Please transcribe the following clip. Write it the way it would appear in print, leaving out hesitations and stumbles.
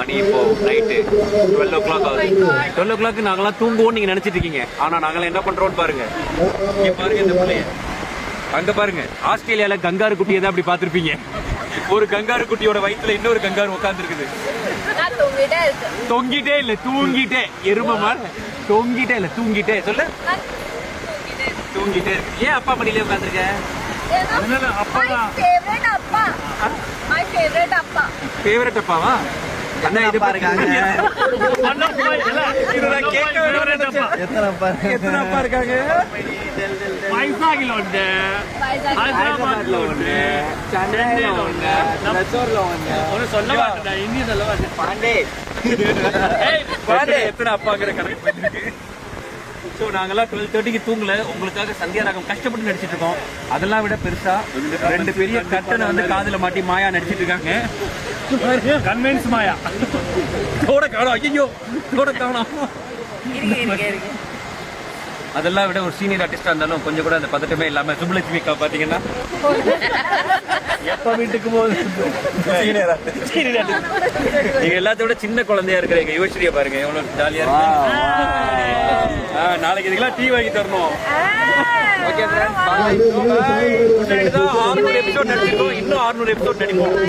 மணி இப்போ night 12 o'clock ஆகுது. 12 o'clock நாங்களாம் தூங்குவோம் நீங்க நினைச்சிட்டு இருக்கீங்க. ஆனா நாங்களாம் என்ன பண்றோம்னு பாருங்க. இங்க பாருங்க இந்த பிள்ளைய. அங்க பாருங்க ஆஸ்திரேலியால கங்காரு குட்டியை தான் அப்படி பாத்திருப்பீங்க. ஒரு கங்காரு குட்டியோட வயிற்றுல இன்னொரு கங்காரு உட்கார்ந்து இருக்குது. தொங்கிட்டே இல்ல தூங்கிட்டே. எருமை மாதிரி தொங்கிட்டே இல்ல தூங்கிட்டே. சொல்லு தூங்கிட்டே இருக்கு. ஏன் அப்பா மடியிலே உட்காந்துருக்க? ஃபேவரட் அப்பாவா? அண்ணா இது பாருங்க. எத்தனை அப்பா இருக்காங்க? வைசாகில ஒன்று, ஹைதராபாத்ல ஒன்று, சென்னையில ஒன்று, லெசோர்ல ஒன்று. ஒன்று சொல்ல மாட்டேன், இந்திய சொல்ல மாட்டேன். பாண்டே பாண்டே எத்தனை அப்பாங்கிற கணக்கு பண்ணிருக்கு. ஸோ நாங்கெல்லாம் 12:30க்கு தூங்கல. உங்களுக்காக சந்தியா ராகம் கஷ்டப்பட்டு நடிச்சிட்டு இருக்கோம். அதெல்லாம் விட பெருசா 2 பெரிய கட்டனை வந்து காதுல மாட்டி மாயா நடிச்சிட்டு இருக்காங்க. கன்வென்ஸ் மாயா தோட காணும். ஐயோ தோட காணும். அதெல்லாம் விட ஒரு சீனியர் ஆர்டிஸ்டா இருந்தாலும் கொஞ்சம் கூட அந்த பதட்டமே இல்லாம சுப்புலட்சுமிக்கா பாத்தீங்கன்னா எப்ப வீட்டுக்கு போகுது சீனியர் ஆர்டிஸ்ட். நீங்க எல்லாத்த விட சின்ன குழந்தையா இருக்கிற எங்க யுவஸ்ரீயை பாருங்க எவ்வளவு ஜாலியா இருக்கு. நாளைக்கு இதுக்கெல்லாம் டீ வாங்கி தரணும். ஓகே 600 எபிசோட் நடிச்சிருக்கோம். இன்னும் 600 எபிசோட் நடிப்போம்.